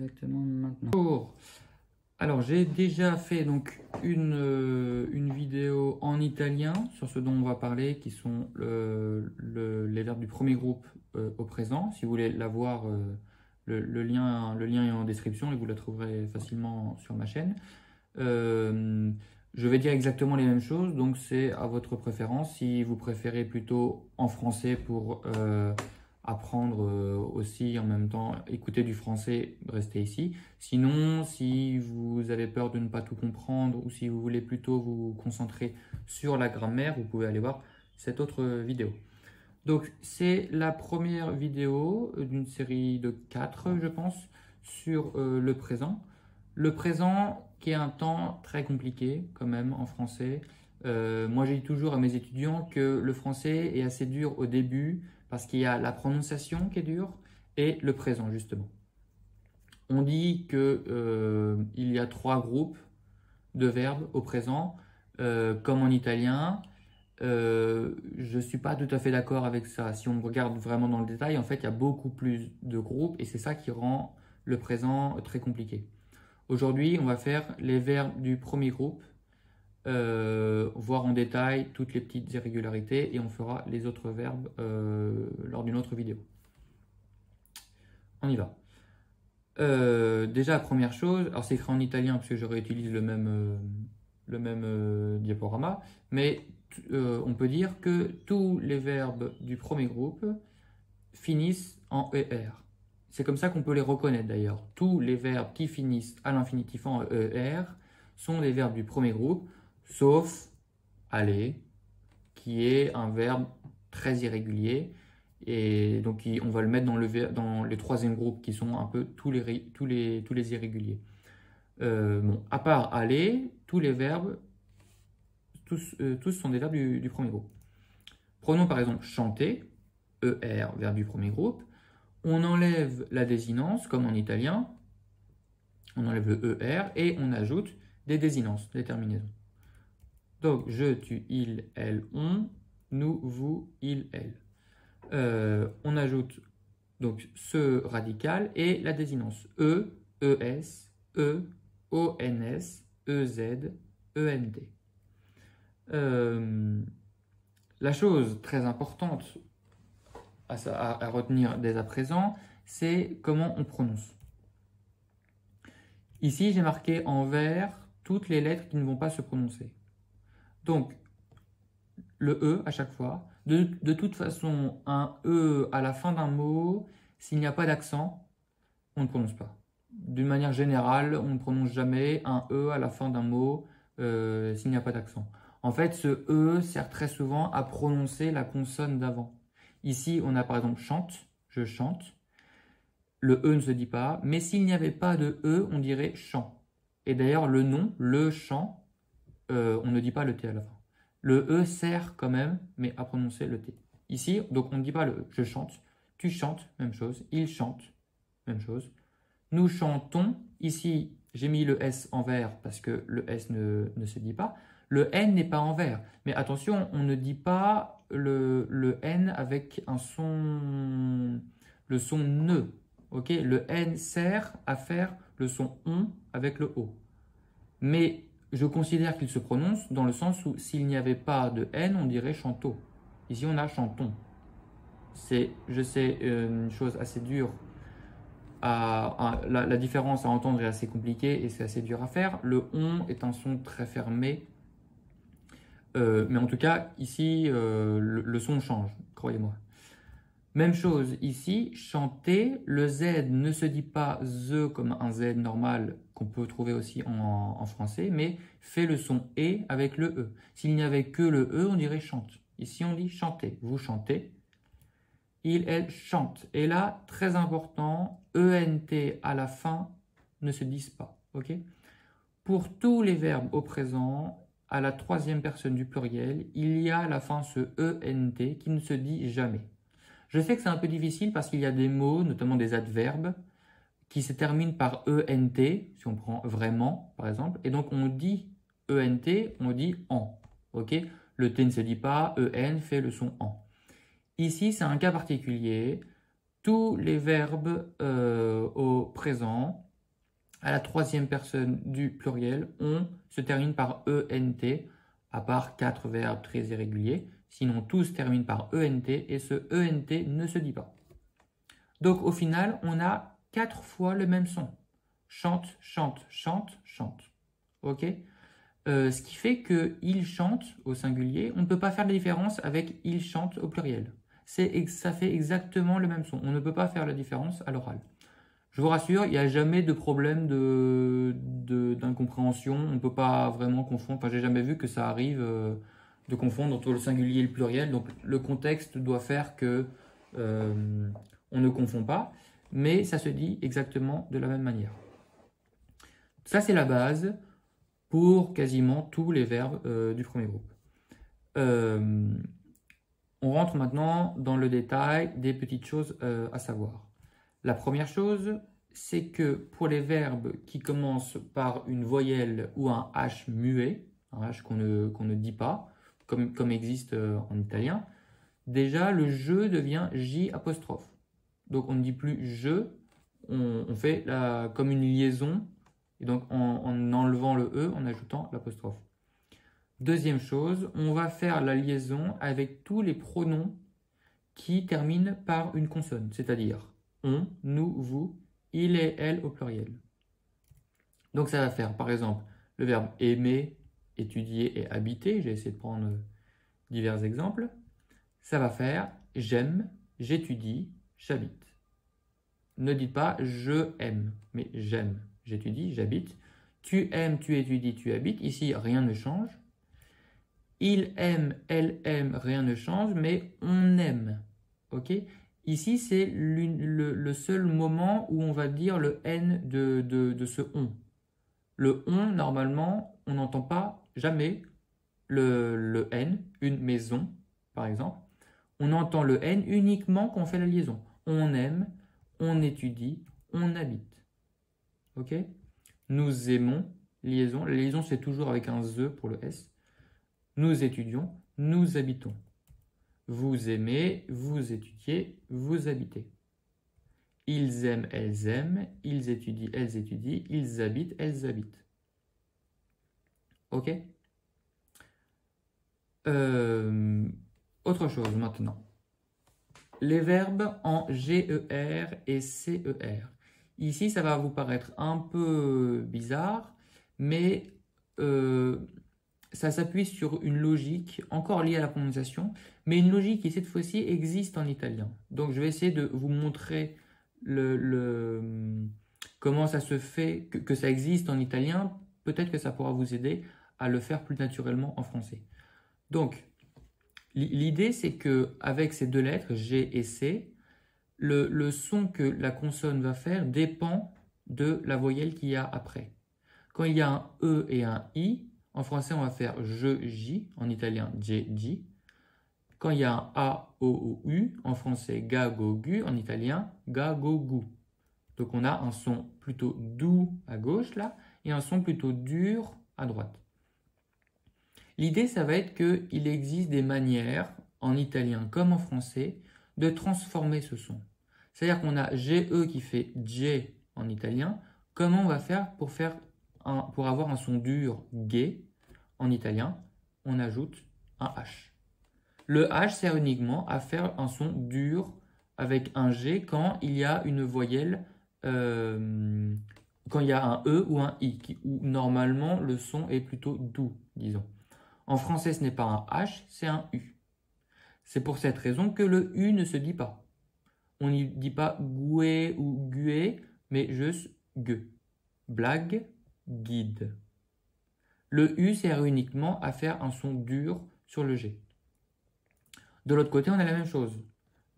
exactement maintenant. Bonjour. Alors, j'ai déjà fait donc une vidéo en italien sur ce dont on va parler, qui sont les verbes du premier groupe au présent. Si vous voulez la voir, le lien est en description et vous la trouverez facilement sur ma chaîne. Je vais dire exactement les mêmes choses, donc c'est à votre préférence. Si vous préférez plutôt en français pour apprendre aussi en même temps, écouter du français, restez ici. Sinon, si vous avez peur de ne pas tout comprendre ou si vous voulez plutôt vous concentrer sur la grammaire, vous pouvez aller voir cette autre vidéo. Donc, c'est la première vidéo d'une série de 4, je pense, sur le présent. Le présent qui est un temps très compliqué quand même en français. Moi, je dis toujours à mes étudiants que le français est assez dur au début parce qu'il y a la prononciation qui est dure et le présent, justement. On dit qu'il y a 3 groupes de verbes au présent, comme en italien. Je ne suis pas tout à fait d'accord avec ça. Si on regarde vraiment dans le détail, en fait, il y a beaucoup plus de groupes et c'est ça qui rend le présent très compliqué. Aujourd'hui, on va faire les verbes du premier groupe, voir en détail toutes les petites irrégularités et on fera les autres verbes lors d'une autre vidéo. On y va. Déjà, la première chose, alors c'est écrit en italien parce que je réutilise le même diaporama, mais on peut dire que tous les verbes du premier groupe finissent en ER. C'est comme ça qu'on peut les reconnaître d'ailleurs. Tous les verbes qui finissent à l'infinitif en ER sont des verbes du premier groupe, sauf aller, qui est un verbe très irrégulier. Et donc on va le mettre dans les troisième groupe qui sont un peu tous les irréguliers. Bon, à part aller, tous les verbes, tous sont des verbes du premier groupe. Prenons par exemple chanter, ER, verbe du premier groupe. On enlève la désinence, comme en italien. On enlève le ER et on ajoute des désinences, des terminaisons. Donc, je, tu, il, elle, on, nous, vous, il, elle. On ajoute donc ce radical et la désinence. E, ES, E, ONS, EZ, ENT. La chose très importante à retenir dès à présent, c'est comment on prononce. Ici, j'ai marqué en vert toutes les lettres qui ne vont pas se prononcer. Donc, le E à chaque fois. De toute façon, un E à la fin d'un mot, s'il n'y a pas d'accent, on ne prononce pas. D'une manière générale, on ne prononce jamais un E à la fin d'un mot s'il n'y a pas d'accent. En fait, ce E sert très souvent à prononcer la consonne d'avant. Ici, on a par exemple chante, je chante. Le E ne se dit pas, mais s'il n'y avait pas de E, on dirait chant. Et d'ailleurs, le nom, le chant, on ne dit pas le T à la fin. Le E sert quand même, mais à prononcer le T. Ici, donc on ne dit pas le E. Je chante, tu chantes, même chose. Il chante, même chose. Nous chantons. Ici, j'ai mis le S en vert parce que le S ne se dit pas. Le N n'est pas en vert. Mais attention, on ne dit pas le N avec un son, le son ne. Okay, le N sert à faire le son on avec le O. Mais je considère qu'il se prononce dans le sens où s'il n'y avait pas de N, on dirait chanteau. Ici, on a chanton. Je sais, une chose assez dure. La différence à entendre est assez compliquée et c'est assez dur à faire. Le on est un son très fermé. Mais en tout cas, ici, le son change, croyez-moi. Même chose ici, chanter, le Z ne se dit pas ZE comme un Z normal qu'on peut trouver aussi en français, mais fait le son E avec le E. S'il n'y avait que le E, on dirait chante. Ici, on dit chanter. Vous chantez. Il, elle chante. Et là, très important, ENT à la fin ne se disent pas. Okay, pour tous les verbes au présent, à la troisième personne du pluriel, il y a à la fin ce ENT qui ne se dit jamais. Je sais que c'est un peu difficile parce qu'il y a des mots, notamment des adverbes, qui se terminent par ENT, si on prend vraiment, par exemple. Et donc, on dit ENT, on dit en. Okay, le T ne se dit pas, EN fait le son en. Ici, c'est un cas particulier. Tous les verbes au présent à la troisième personne du pluriel, on se termine par ENT, à part 4 verbes très irréguliers. Sinon, tous se terminent par ENT et ce ENT ne se dit pas. Donc, au final, on a 4 fois le même son. Chante, chante, chante, chante. Ok? Ce qui fait que il chante au singulier, on ne peut pas faire la différence avec il chante au pluriel. Ça fait exactement le même son. On ne peut pas faire la différence à l'oral. Je vous rassure, il n'y a jamais de problème d'incompréhension. On ne peut pas vraiment confondre. Enfin, j'ai jamais vu que ça arrive de confondre entre le singulier et le pluriel. Donc, le contexte doit faire que on ne confond pas, mais ça se dit exactement de la même manière. Ça, c'est la base pour quasiment tous les verbes du premier groupe. On rentre maintenant dans le détail des petites choses à savoir. La première chose, c'est que pour les verbes qui commencent par une voyelle ou un H muet, un H qu'on ne dit pas, comme existe en italien, déjà le je devient J apostrophe. Donc on ne dit plus je, on fait comme une liaison, et donc en enlevant le E, en ajoutant l'apostrophe. Deuxième chose, on va faire la liaison avec tous les pronoms qui terminent par une consonne, c'est-à-dire on, nous, vous, il et elle au pluriel. Donc ça va faire par exemple le verbe aimer, étudier et habiter. J'ai essayé de prendre divers exemples. Ça va faire j'aime, j'étudie, j'habite. Ne dites pas je aime, mais j'aime, j'étudie, j'habite. Tu aimes, tu étudies, tu habites. Ici, rien ne change. Il aime, elle aime, rien ne change, mais on aime. Ok? Ici, c'est le seul moment où on va dire le N de ce on. Le on, normalement, on n'entend pas jamais le N, une maison, par exemple. On entend le N uniquement quand on fait la liaison. On aime, on étudie, on habite. Ok? Nous aimons, liaison. La liaison, c'est toujours avec un ZE pour le S. Nous étudions, nous habitons. Vous aimez, vous étudiez, vous habitez. Ils aiment, ils étudient, ils habitent, elles habitent. Ok? Autre chose maintenant. Les verbes en GER et CER. Ici, ça va vous paraître un peu bizarre, mais ça s'appuie sur une logique encore liée à la prononciation, mais une logique qui cette fois-ci existe en italien. Donc je vais essayer de vous montrer comment ça se fait, que ça existe en italien. Peut-être que ça pourra vous aider à le faire plus naturellement en français. Donc, l'idée c'est que avec ces deux lettres, G et C, le son que la consonne va faire dépend de la voyelle qu'il y a après. Quand il y a un E et un I, en français, on va faire je, J, en italien, J, J. Quand il y a un A, O ou U, en français, ga, go, gu, en italien, ga, go, gu. Donc on a un son plutôt doux à gauche, là, et un son plutôt dur à droite. L'idée, ça va être qu'il existe des manières, en italien comme en français, de transformer ce son. C'est-à-dire qu'on a GE qui fait J en italien. Comment on va faire pour avoir un son dur, gai, en italien? On ajoute un H. Le H sert uniquement à faire un son dur avec un G quand il y a une voyelle, quand il y a un E ou un I, où normalement le son est plutôt doux, disons. En français, ce n'est pas un H, c'est un U. C'est pour cette raison que le U ne se dit pas. On n'y dit pas goué ou gué, mais juste gue. Blague, guide. Le U sert uniquement à faire un son dur sur le G. De l'autre côté, on a la même chose.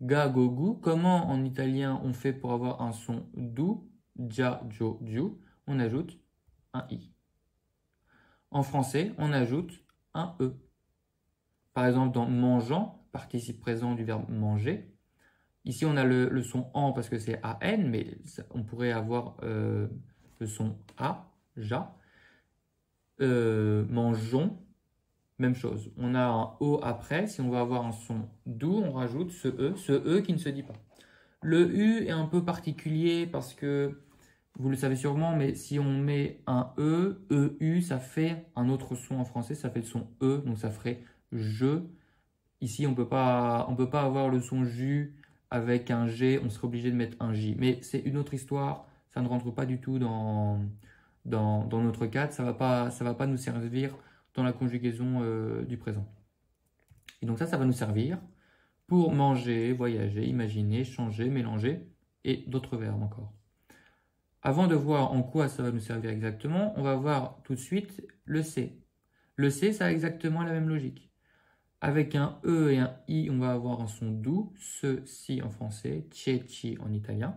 Ga, go, gu. Comment en italien on fait pour avoir un son doux? Ja, jo, ju. On ajoute un I. En français, on ajoute un E. Par exemple, dans mangeant, participe présent du verbe manger. Ici, on a le son en parce que c'est AN, mais on pourrait avoir le son A, ja. Mangeons, même chose. On a un O après. Si on veut avoir un son doux, on rajoute ce E qui ne se dit pas. Le U est un peu particulier parce que vous le savez sûrement, mais si on met un E, EU, ça fait un autre son en français, ça fait le son E, donc ça ferait je. Ici, on peut pas avoir le son JU avec un G, on serait obligé de mettre un J. Mais c'est une autre histoire, ça ne rentre pas du tout dans notre cadre, ça va pas nous servir dans la conjugaison du présent. Et donc ça va nous servir pour manger, voyager, imaginer, changer, mélanger et d'autres verbes encore. Avant de voir en quoi ça va nous servir exactement, on va voir tout de suite le C. Le C, ça a exactement la même logique. Avec un E et un I, on va avoir un son doux, ce, si en français, tché, chi en italien.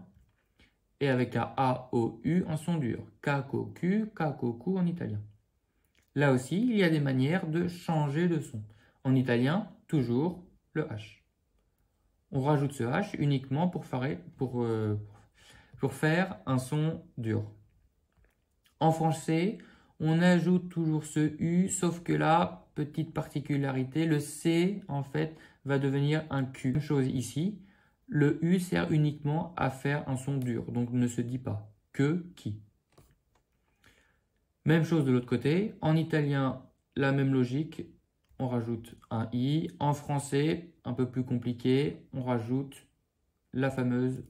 Et avec un A, O, U, un son dur, ka, ko, ku, en italien. Là aussi, il y a des manières de changer de son. En italien, toujours le H. On rajoute ce H uniquement pour faire un son dur. En français, on ajoute toujours ce U, sauf que là, petite particularité, le C, en fait, va devenir un Q. Même chose ici, le U sert uniquement à faire un son dur, donc ne se dit pas que, qui. Même chose de l'autre côté, en italien, la même logique, on rajoute un I. En français, un peu plus compliqué, on rajoute la fameuse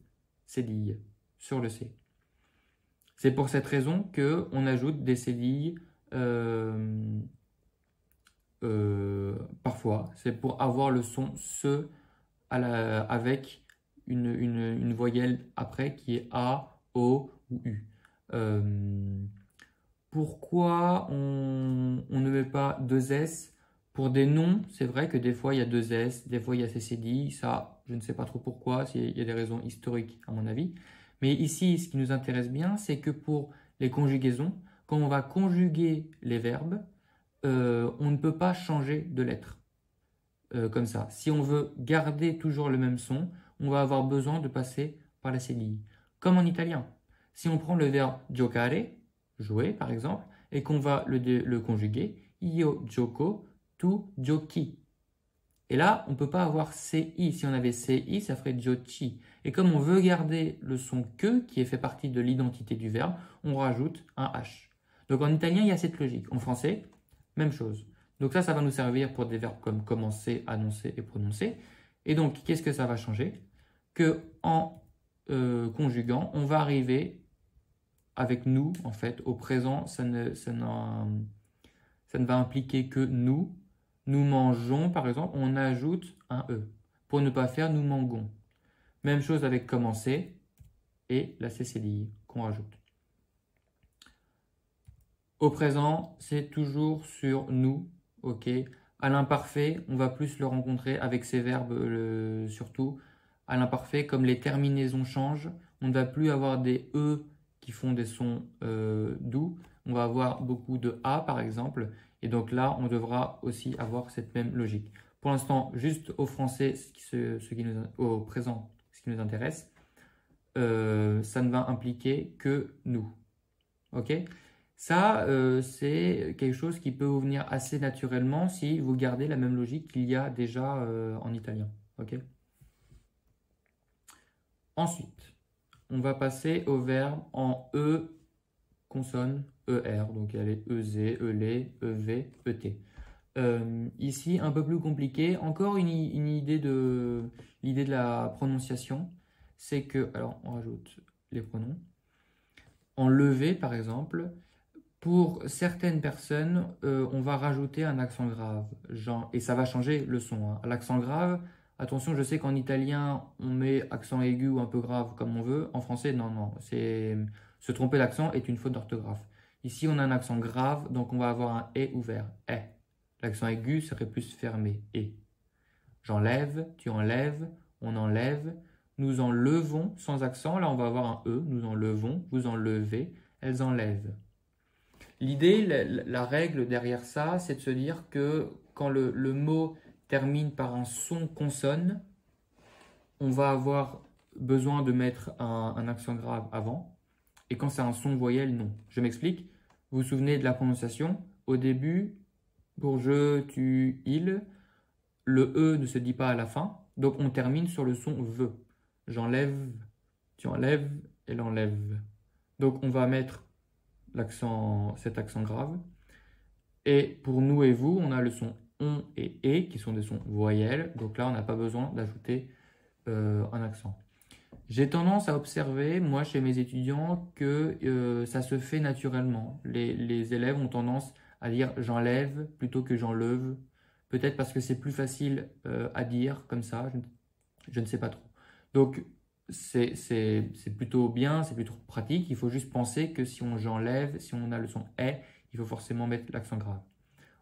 cédille sur le C. C'est pour cette raison qu'on ajoute des cédilles parfois. C'est pour avoir le son se avec une voyelle après qui est A, O ou U. Pourquoi on ne met pas deux S? Pour des noms, c'est vrai que des fois il y a deux S, des fois il y a ces cédilles. Ça, je ne sais pas trop pourquoi, il y a des raisons historiques à mon avis. Mais ici, ce qui nous intéresse bien, c'est que pour les conjugaisons, quand on va conjuguer les verbes, on ne peut pas changer de lettre comme ça. Si on veut garder toujours le même son, on va avoir besoin de passer par la cédille. Comme en italien. Si on prend le verbe giocare, jouer par exemple, et qu'on va le conjuguer, io gioco, tu giochi. Et là, on ne peut pas avoir CI. Si on avait CI, ça ferait giochi. Et comme on veut garder le son que, qui est fait partie de l'identité du verbe, on rajoute un H. Donc en italien, il y a cette logique. En français, même chose. Donc ça va nous servir pour des verbes comme commencer, annoncer et prononcer. Et donc, qu'est-ce que ça va changer? Que en conjuguant, on va arriver avec nous, en fait, au présent, ça ne va impliquer que nous. Nous mangeons, par exemple, on ajoute un E pour ne pas faire nous mangons. Même chose avec commencer et la cédille qu'on rajoute. Au présent, c'est toujours sur nous, ok. À l'imparfait, on va plus le rencontrer avec ces verbes, surtout. À l'imparfait, comme les terminaisons changent, on ne va plus avoir des E qui font des sons doux. On va avoir beaucoup de A, par exemple. Et donc là, on devra aussi avoir cette même logique. Pour l'instant, juste au français, au présent, ce qui nous intéresse, ça ne va impliquer que nous. Ok? Ça, c'est quelque chose qui peut vous venir assez naturellement si vous gardez la même logique qu'il y a déjà en italien. Ok? Ensuite, on va passer au verbe en E, consonne, ER. Donc, il y a les EZ, ELE, EV, ET. Ici, un peu plus compliqué. Encore une idée de la prononciation. C'est que, alors, on rajoute les pronoms. En levé, par exemple, pour certaines personnes, on va rajouter un accent grave. Et ça va changer le son. Hein. L'accent grave, attention, je sais qu'en italien, on met accent aigu ou un peu grave comme on veut. En français, non. Se tromper d'accent est une faute d'orthographe. Ici, on a un accent grave, donc on va avoir un « et » ouvert. « Et ». L'accent aigu serait plus fermé. « Et ». J'enlève, tu enlèves, on enlève. Nous enlevons sans accent. Là, on va avoir un « e ». Nous enlevons, vous enlevez, elles enlèvent. L'idée, la règle derrière ça, c'est de se dire que quand le mot termine par un son consonne, on va avoir besoin de mettre un accent grave avant. Et quand c'est un son voyelle, non. Je m'explique. Vous vous souvenez de la prononciation? Au début, pour je, tu, il, le E ne se dit pas à la fin. Donc on termine sur le son VE. J'enlève, tu enlèves, elle enlève. Donc on va mettre cet accent grave. Et pour nous et vous, on a le son on et qui sont des sons voyelles. Donc là, on n'a pas besoin d'ajouter un accent. J'ai tendance à observer, moi, chez mes étudiants, que ça se fait naturellement. Les élèves ont tendance à dire j'enlève plutôt que j'enlève. Peut-être parce que c'est plus facile à dire comme ça, je ne sais pas trop. Donc, c'est plutôt bien, c'est plutôt pratique. Il faut juste penser que si on j'enlève, si on a le son est, il faut forcément mettre l'accent grave.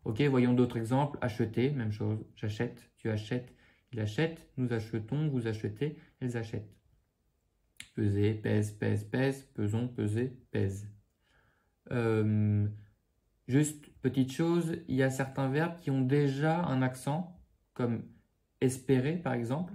Ok, voyons d'autres exemples. Acheter, même chose. J'achète, tu achètes, il achète, nous achetons, vous achetez, elles achètent. Peser, pèse, pèse, pèse, pesons, peser, pèse. Juste petite chose, il y a certains verbes qui ont déjà un accent, comme espérer par exemple.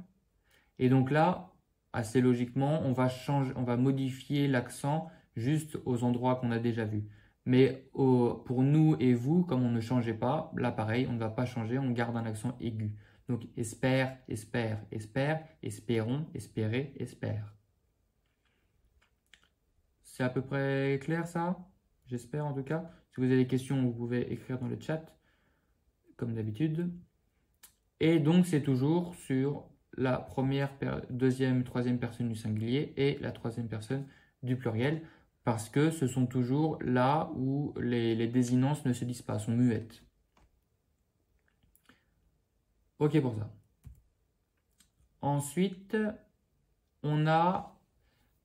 Et donc là, assez logiquement, on va modifier l'accent juste aux endroits qu'on a déjà vus. Mais pour nous et vous, comme on ne changeait pas, là pareil, on ne va pas changer, on garde un accent aigu. Donc espère, espère, espère, espérons, espérer, espère. C'est à peu près clair ça? J'espère en tout cas. Si vous avez des questions, vous pouvez écrire dans le chat, comme d'habitude. Et donc c'est toujours sur la première, deuxième, troisième personne du singulier et la troisième personne du pluriel, parce que ce sont toujours là où les désinences ne se disent pas, sont muettes. Ok pour ça. Ensuite, on a...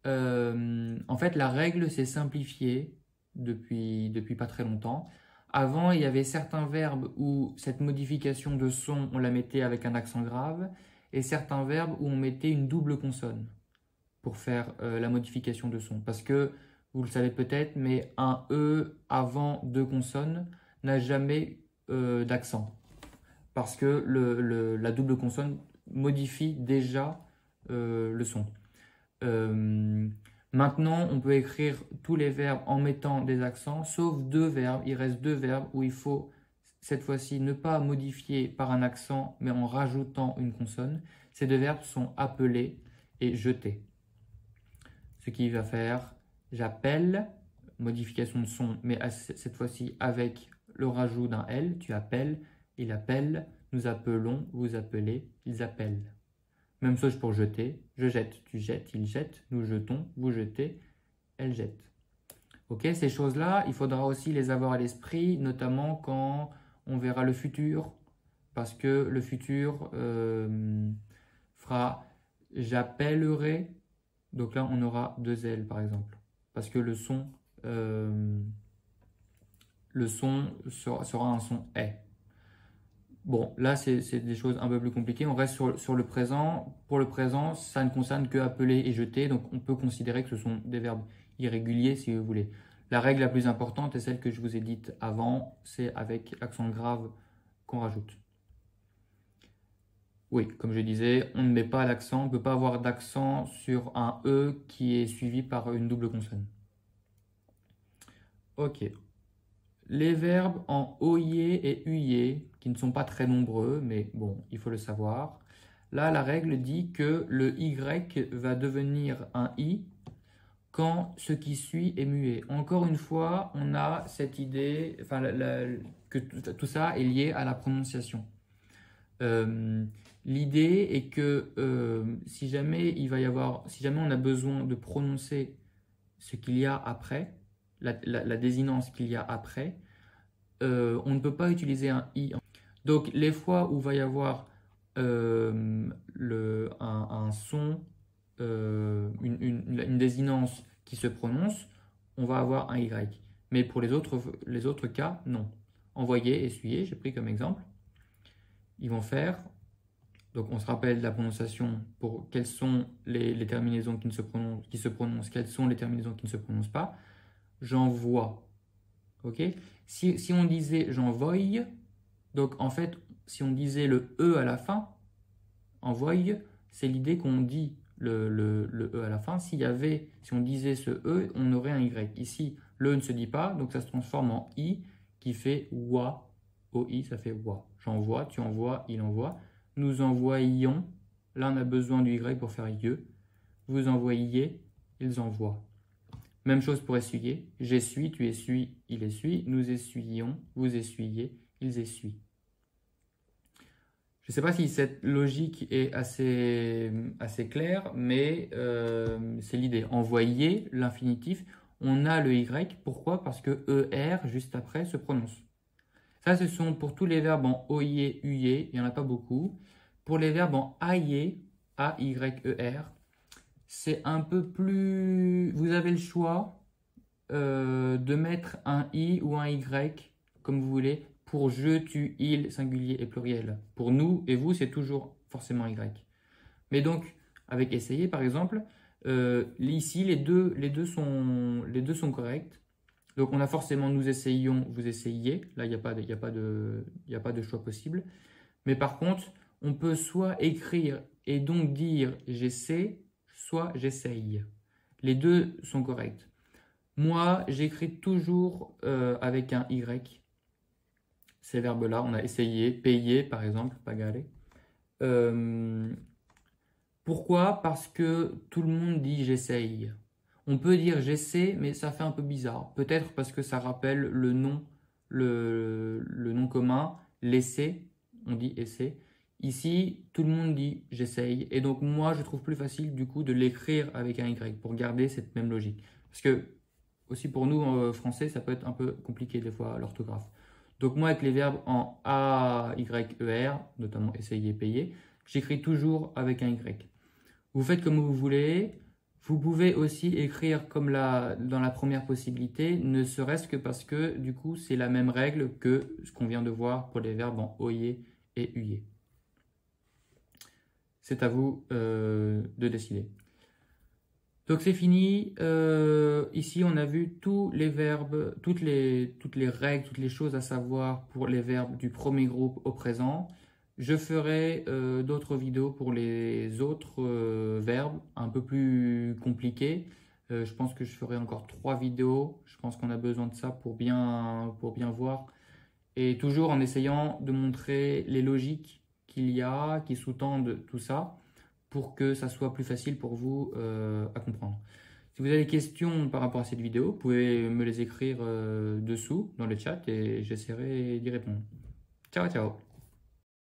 en fait, la règle s'est simplifiée depuis pas très longtemps. Avant, il y avait certains verbes où cette modification de son, on la mettait avec un accent grave, et certains verbes où on mettait une double consonne pour faire la modification de son. Parce que, vous le savez peut-être, mais un E avant deux consonnes n'a jamais d'accent. Parce que la double consonne modifie déjà le son. Maintenant, on peut écrire tous les verbes en mettant des accents, sauf deux verbes. Il reste deux verbes où il faut, cette fois-ci, ne pas modifier par un accent, mais en rajoutant une consonne. Ces deux verbes sont appeler et jeter. Ce qui va faire j'appelle, modification de son, mais cette fois-ci avec le rajout d'un L. Tu appelles, il appelle, nous appelons, vous appelez, ils appellent. Même chose pour jeter. Je jette, tu jettes, il jette, nous jetons, vous jetez, elle jette. Ok, ces choses-là, il faudra aussi les avoir à l'esprit, notamment quand on verra le futur, parce que le futur fera j'appellerai. Donc là, on aura deux L par exemple, parce que le son sera un son est. Bon, là, c'est des choses un peu plus compliquées. On reste sur le présent. Pour le présent, ça ne concerne que appeler et jeter. Donc, on peut considérer que ce sont des verbes irréguliers, si vous voulez. La règle la plus importante est celle que je vous ai dite avant. C'est avec accent grave qu'on rajoute. Oui, comme je disais, on ne met pas l'accent. On ne peut pas avoir d'accent sur un E qui est suivi par une double consonne. Ok. Les verbes en oyé et uyé, qui ne sont pas très nombreux, mais bon, il faut le savoir. Là, la règle dit que le Y va devenir un I quand ce qui suit est muet. Encore une fois, on a cette idée, que tout ça est lié à la prononciation. L'idée est que si jamais on a besoin de prononcer ce qu'il y a après, la désinence qu'il y a après, on ne peut pas utiliser un i. Donc les fois où il va y avoir un son, une désinence qui se prononce, on va avoir un y. Mais pour les autres cas, non. Envoyer, essuyer, j'ai pris comme exemple. Ils vont faire, donc on se rappelle la prononciation pour quelles sont les terminaisons qui se prononcent, quelles sont les terminaisons qui ne se prononcent pas. J'envoie. Ok. Si on disait j'envoie, donc en fait, si on disait le E à la fin, envoie, c'est l'idée qu'on dit le E à la fin. Si on disait ce E, on aurait un Y. Ici, le E ne se dit pas, donc ça se transforme en I qui fait wa. OI, ça fait wa. J'envoie, tu envoies, il envoie. Nous envoyons. Là, on a besoin du Y pour faire IE. Vous envoyez, ils envoient. Même chose pour essuyer. J'essuie, tu essuies, il essuie. Nous essuyons, vous essuyez, ils essuient. Je ne sais pas si cette logique est assez claire, mais c'est l'idée. Envoyer, l'infinitif, on a le Y. Pourquoi? Parce que ER, juste après, se prononce. Ça, ce sont pour tous les verbes en OIE, UIE, il n'y en a pas beaucoup. Pour les verbes en AIE, A-Y-E-R, c'est un peu plus... Vous avez le choix de mettre un I ou un Y, comme vous voulez, pour je, tu, il, singulier et pluriel. Pour nous et vous, c'est toujours forcément Y. Mais donc, avec essayer, par exemple, ici, les deux sont corrects. Donc, on a forcément nous essayons, vous essayez. Là, il n'y a pas de choix possible. Mais par contre, on peut soit écrire et donc dire j'essaie, soit j'essaye. Les deux sont corrects. Moi, j'écris toujours avec un Y. Ces verbes-là, on a essayé, payer par exemple, pagare. Pourquoi? Parce que tout le monde dit j'essaye. On peut dire j'essaie, mais ça fait un peu bizarre. Peut-être parce que ça rappelle le nom commun, l'essai. On dit essai. Ici, tout le monde dit j'essaye. Et donc, moi, je trouve plus facile du coup de l'écrire avec un Y pour garder cette même logique. Parce que, aussi pour nous, français, ça peut être un peu compliqué des fois, l'orthographe. Donc, moi, avec les verbes en A, Y, E, R, notamment essayer, payer, j'écris toujours avec un Y. Vous faites comme vous voulez. Vous pouvez aussi écrire comme dans la première possibilité, ne serait-ce que parce que du coup, c'est la même règle que ce qu'on vient de voir pour les verbes en OIE et UIE. C'est à vous de décider. Donc c'est fini. Ici, on a vu tous les verbes, toutes les règles, toutes les choses à savoir pour les verbes du premier groupe au présent. Je ferai d'autres vidéos pour les autres verbes un peu plus compliqués. Je pense que je ferai encore 3 vidéos. Je pense qu'on a besoin de ça pour bien voir. Et toujours en essayant de montrer les logiques qu'il y a, qui sous-tendent tout ça, pour que ça soit plus facile pour vous à comprendre. Si vous avez des questions par rapport à cette vidéo, vous pouvez me les écrire dessous dans le chat et j'essaierai d'y répondre. Ciao, ciao!